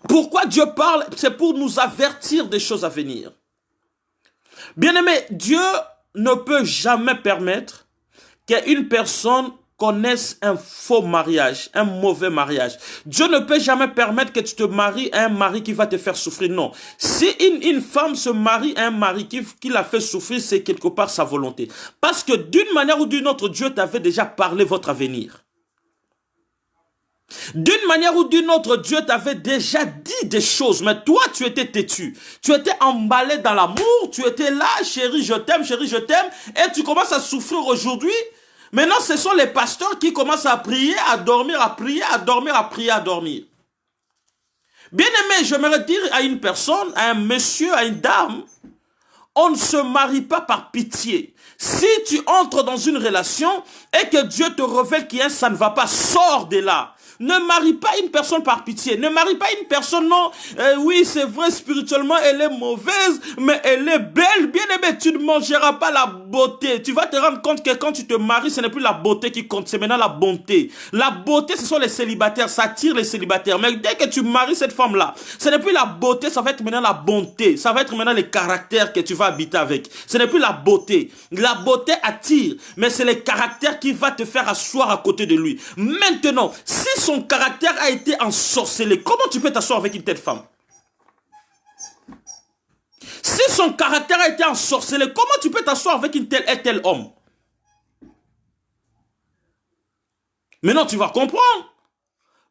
Pourquoi Dieu parle? C'est pour nous avertir des choses à venir. Bien-aimé, Dieu ne peut jamais permettre qu'une personne connaisse un faux mariage, un mauvais mariage. Dieu ne peut jamais permettre que tu te maries à un mari qui va te faire souffrir. Non. Si une femme se marie à un mari qui la fait souffrir, c'est quelque part sa volonté. Parce que d'une manière ou d'une autre, Dieu t'avait déjà parlé votre avenir. D'une manière ou d'une autre, Dieu t'avait déjà dit des choses, mais toi, tu étais têtu. Tu étais emballé dans l'amour, tu étais là, chérie, je t'aime, et tu commences à souffrir aujourd'hui. Maintenant, ce sont les pasteurs qui commencent à prier, à dormir, à prier, à dormir, à prier, à dormir. Bien aimé, j'aimerais dire à une personne, à un monsieur, à une dame, on ne se marie pas par pitié. Si tu entres dans une relation et que Dieu te révèle qu'il y a ça ne va pas, sors de là. Ne marie pas une personne par pitié. Ne marie pas une personne, non. Oui, c'est vrai, spirituellement, elle est mauvaise, mais elle est belle. Bien aimé, tu ne mangeras pas la beauté. Tu vas te rendre compte que quand tu te maries, ce n'est plus la beauté qui compte, c'est maintenant la bonté. La beauté, ce sont les célibataires, ça attire les célibataires. Mais dès que tu maries cette femme-là, ce n'est plus la beauté, ça va être maintenant la bonté. Ça va être maintenant les caractères que tu vas habiter avec. Ce n'est plus la beauté. La beauté attire, mais c'est les caractères qui va te faire asseoir à côté de lui. Maintenant, si son caractère a été ensorcelé, comment tu peux t'asseoir avec une telle femme? Si son caractère a été ensorcelé, comment tu peux t'asseoir avec un tel homme? Maintenant, tu vas comprendre.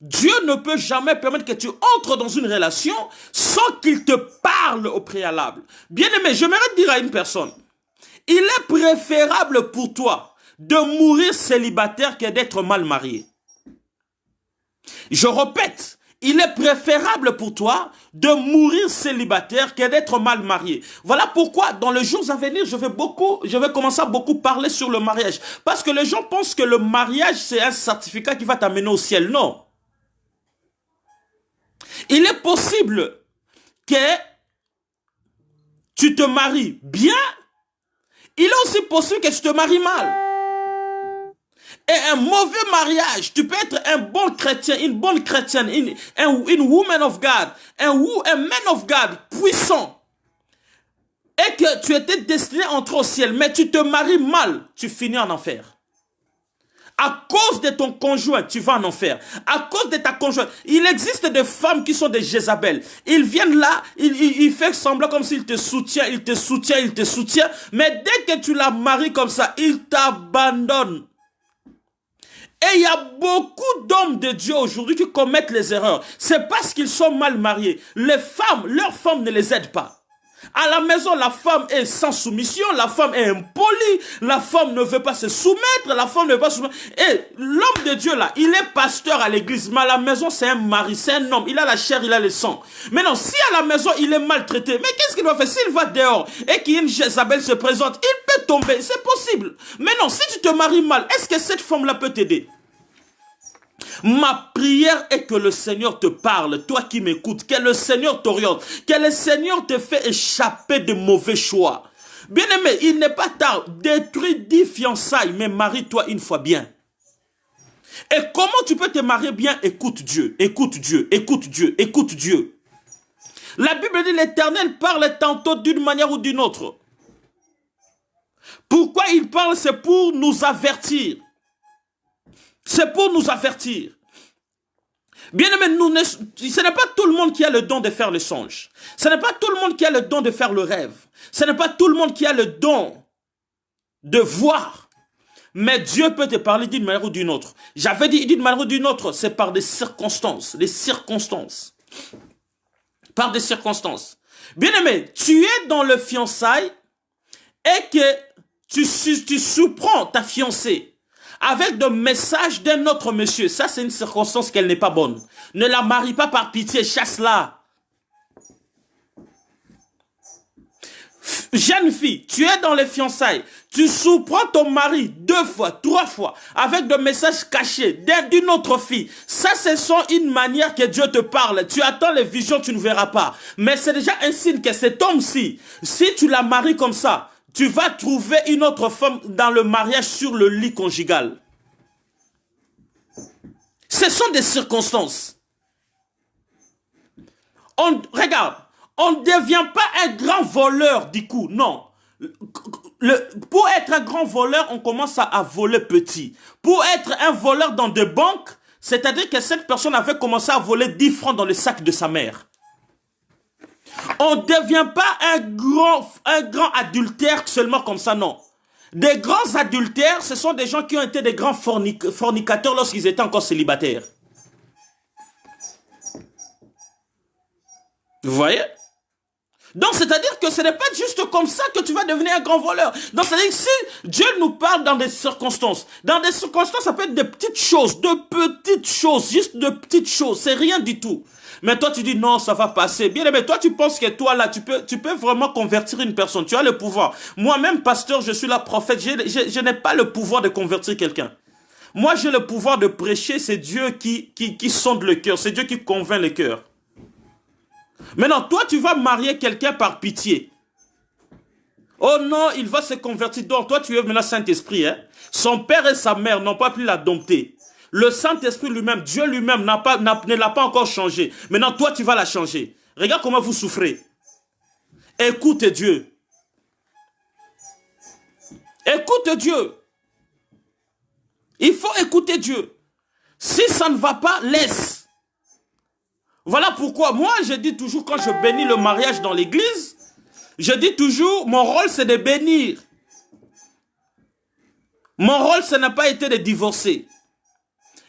Dieu ne peut jamais permettre que tu entres dans une relation sans qu'il te parle au préalable. Bien aimé, j'aimerais dire à une personne, il est préférable pour toi de mourir célibataire que d'être mal marié. Je répète, il est préférable pour toi de mourir célibataire que d'être mal marié. Voilà pourquoi dans les jours à venir, je vais commencer à beaucoup parler sur le mariage. Parce que les gens pensent que le mariage, c'est un certificat qui va t'amener au ciel. Non. Il est possible que tu te maries bien. Il est aussi possible que tu te maries mal. Et un mauvais mariage, tu peux être un bon chrétien, une bonne chrétienne, une woman of God, un man of God puissant. Et que tu étais destiné à entrer au ciel, mais tu te maries mal, tu finis en enfer. À cause de ton conjoint, tu vas en enfer. À cause de ta conjointe. Il existe des femmes qui sont des Jézabel. Ils viennent là, ils font semblant comme s'ils te soutiennent, ils te soutiennent, ils te soutiennent. Mais dès que tu la maries comme ça, ils t'abandonnent. Et il y a beaucoup d'hommes de Dieu aujourd'hui qui commettent les erreurs. C'est parce qu'ils sont mal mariés. Les femmes, leurs femmes ne les aident pas. À la maison, la femme est sans soumission, la femme est impolie, la femme ne veut pas se soumettre, la femme ne veut pas se soumettre. Et l'homme de Dieu là, il est pasteur à l'église, mais à la maison c'est un mari, c'est un homme, il a la chair, il a le sang. Maintenant, si à la maison il est maltraité, mais qu'est-ce qu'il doit faire? S'il va dehors et qu'une Jézabel se présente, il peut tomber, c'est possible. Maintenant, si tu te maries mal, est-ce que cette femme-là peut t'aider? Ma prière est que le Seigneur te parle, toi qui m'écoutes, que le Seigneur t'oriente, que le Seigneur te fait échapper de mauvais choix. Bien-aimé, il n'est pas tard, détruis 10 fiançailles, mais marie-toi une fois bien. Et comment tu peux te marier bien? Écoute Dieu, écoute Dieu, écoute Dieu, écoute Dieu. La Bible dit l'Éternel parle tantôt d'une manière ou d'une autre. Pourquoi il parle? C'est pour nous avertir. C'est pour nous avertir. Bien aimé, ce n'est pas tout le monde qui a le don de faire le songe. Ce n'est pas tout le monde qui a le don de faire le rêve. Ce n'est pas tout le monde qui a le don de voir. Mais Dieu peut te parler d'une manière ou d'une autre. J'avais dit d'une manière ou d'une autre, c'est par des circonstances. Les circonstances. Par des circonstances. Bien aimé, tu es dans le fiançailles et que tu surprends ta fiancée avec des messages d'un autre monsieur. Ça, c'est une circonstance qu'elle n'est pas bonne. Ne la marie pas par pitié, chasse-la. Jeune fille, tu es dans les fiançailles. Tu surprends ton mari 2 fois, 3 fois, avec des messages cachés d'une autre fille. Ça, ce sont une manière que Dieu te parle. Tu attends les visions, tu ne verras pas. Mais c'est déjà un signe que cet homme-ci, si tu la maries comme ça, tu vas trouver une autre femme dans le mariage sur le lit conjugal. Ce sont des circonstances. Regarde, on ne devient pas un grand voleur du coup, non. Pour être un grand voleur, on commence à voler petit. Pour être un voleur dans des banques, c'est-à-dire que cette personne avait commencé à voler 10 francs dans le sac de sa mère. On ne devient pas un grand adultère seulement comme ça, non. Des grands adultères, ce sont des gens qui ont été des grands fornicateurs lorsqu'ils étaient encore célibataires. Vous voyez? Donc, c'est-à-dire que ce n'est pas juste comme ça que tu vas devenir un grand voleur. Donc, c'est-à-dire que si Dieu nous parle dans des circonstances, ça peut être des petites choses, juste de petites choses, c'est rien du tout. Mais toi, tu dis non, ça va passer. Bien aimé, toi, tu penses que toi, là, tu peux vraiment convertir une personne. Tu as le pouvoir. Moi-même, pasteur, je suis là, prophète, je n'ai pas le pouvoir de convertir quelqu'un. Moi, j'ai le pouvoir de prêcher, c'est Dieu qui sonde le cœur, c'est Dieu qui convainc le cœur. Maintenant, toi, tu vas marier quelqu'un par pitié. Oh non, il va se convertir. Donc, toi, tu es maintenant Saint-Esprit. Hein? Son père et sa mère n'ont pas pu l'adopter. Le Saint-Esprit lui-même, Dieu lui-même ne l'a pas encore changé. Maintenant, toi, tu vas la changer. Regarde comment vous souffrez. Écoute Dieu. Écoute Dieu. Il faut écouter Dieu. Si ça ne va pas, laisse. Voilà pourquoi moi je dis toujours quand je bénis le mariage dans l'église, je dis toujours mon rôle c'est de bénir. Mon rôle ça n'a pas été de divorcer.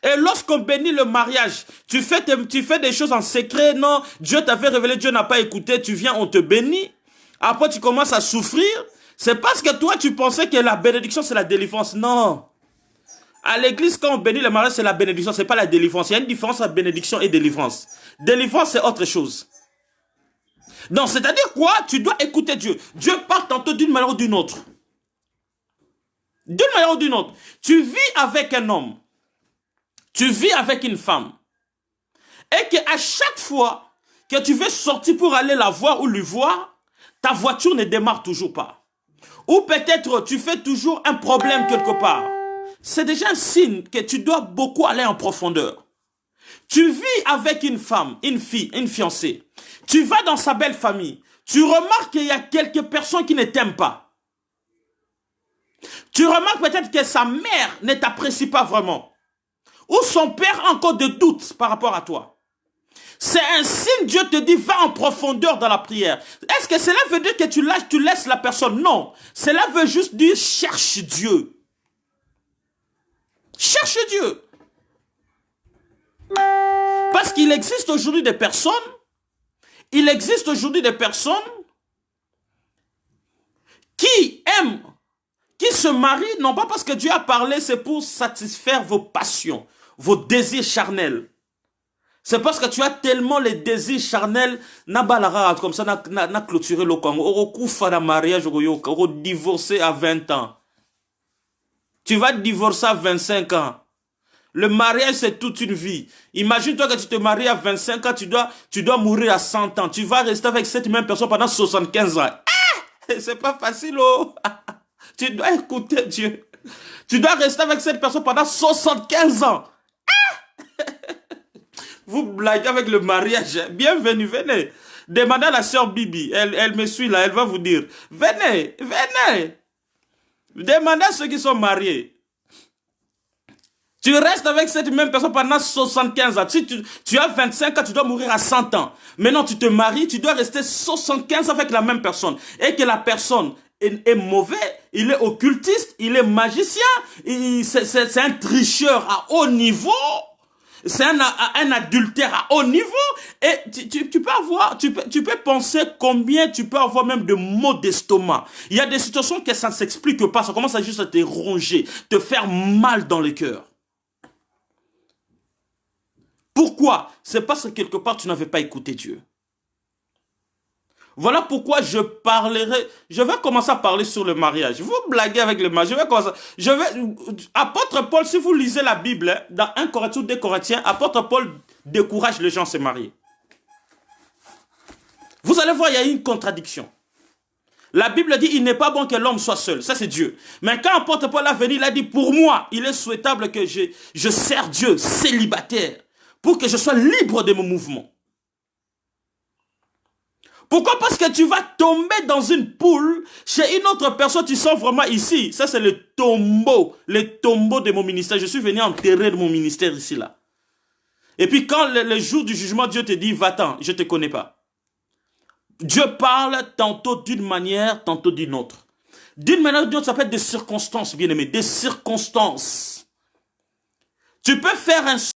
Et lorsqu'on bénit le mariage, tu fais des choses en secret, non, Dieu t'avait révélé, Dieu n'a pas écouté, tu viens, on te bénit. Après tu commences à souffrir, c'est parce que toi tu pensais que la bénédiction c'est la délivrance. Non. À l'église, quand on bénit le mariage, c'est la bénédiction, c'est pas la délivrance. Il y a une différence entre bénédiction et délivrance. Délivrance, c'est autre chose. Donc, c'est-à-dire quoi? Tu dois écouter Dieu. Dieu parle tantôt d'une manière ou d'une autre. D'une manière ou d'une autre. Tu vis avec un homme. Tu vis avec une femme. Et qu'à chaque fois que tu veux sortir pour aller la voir ou lui voir, ta voiture ne démarre toujours pas. Ou peut-être tu fais toujours un problème quelque part. C'est déjà un signe que tu dois beaucoup aller en profondeur. Tu vis avec une femme, une fille, une fiancée. Tu vas dans sa belle famille. Tu remarques qu'il y a quelques personnes qui ne t'aiment pas. Tu remarques peut-être que sa mère ne t'apprécie pas vraiment. Ou son père a encore des doutes par rapport à toi. C'est un signe, Dieu te dit, va en profondeur dans la prière. Est-ce que cela veut dire que tu laisses la personne? Non. Cela veut juste dire, cherche Dieu. Cherche Dieu. Parce qu'il existe aujourd'hui des personnes, qui aiment, qui se marient, non pas parce que Dieu a parlé, c'est pour satisfaire vos passions, vos désirs charnels. C'est parce que tu as tellement les désirs charnels, comme ça, n'a clôturé le Congo, au mariage, au divorcer à 20 ans. Tu vas divorcer à 25 ans. Le mariage, c'est toute une vie. Imagine-toi que tu te maries à 25 ans, tu dois mourir à 100 ans. Tu vas rester avec cette même personne pendant 75 ans. Ah! C'est pas facile, oh! Tu dois écouter Dieu. Tu dois rester avec cette personne pendant 75 ans. Ah! Vous blaguez avec le mariage. Bienvenue, venez. Demandez à la sœur Bibi. Elle me suit là, elle va vous dire. Venez, venez. Demandez à ceux qui sont mariés. Tu restes avec cette même personne pendant 75 ans. Si tu as 25 ans, tu dois mourir à 100 ans. Maintenant, tu te maries, tu dois rester 75 ans avec la même personne. Et que la personne est mauvais, il est occultiste, il est magicien, c'est un tricheur à haut niveau. C'est un adultère à haut niveau. Et tu peux penser combien tu peux avoir même de maux d'estomac. Il y a des situations que ça ne s'explique pas. Ça commence à juste à te ronger, te faire mal dans le cœur. Pourquoi? C'est parce que quelque part tu n'avais pas écouté Dieu. Voilà pourquoi je vais commencer à parler sur le mariage. Vous blaguez avec le mariage. Apôtre Paul, si vous lisez la Bible, dans 1 Corinthiens ou 2 Corinthiens, apôtre Paul décourage les gens à se marier. Vous allez voir, il y a une contradiction. La Bible dit, il n'est pas bon que l'homme soit seul. Ça, c'est Dieu. Mais quand apôtre Paul est venu, il a dit, pour moi, il est souhaitable que je sers Dieu célibataire pour que je sois libre de mon mouvement. Pourquoi? Parce que tu vas tomber dans une poule chez une autre personne, tu sens vraiment ici. Ça, c'est le tombeau de mon ministère. Je suis venu enterrer mon ministère ici, là. Et puis quand le jour du jugement, Dieu te dit, va-t'en, je ne te connais pas. Dieu parle tantôt d'une manière, tantôt d'une autre. D'une manière ou d'une autre, ça peut être des circonstances, bien aimé, des circonstances. Tu peux faire un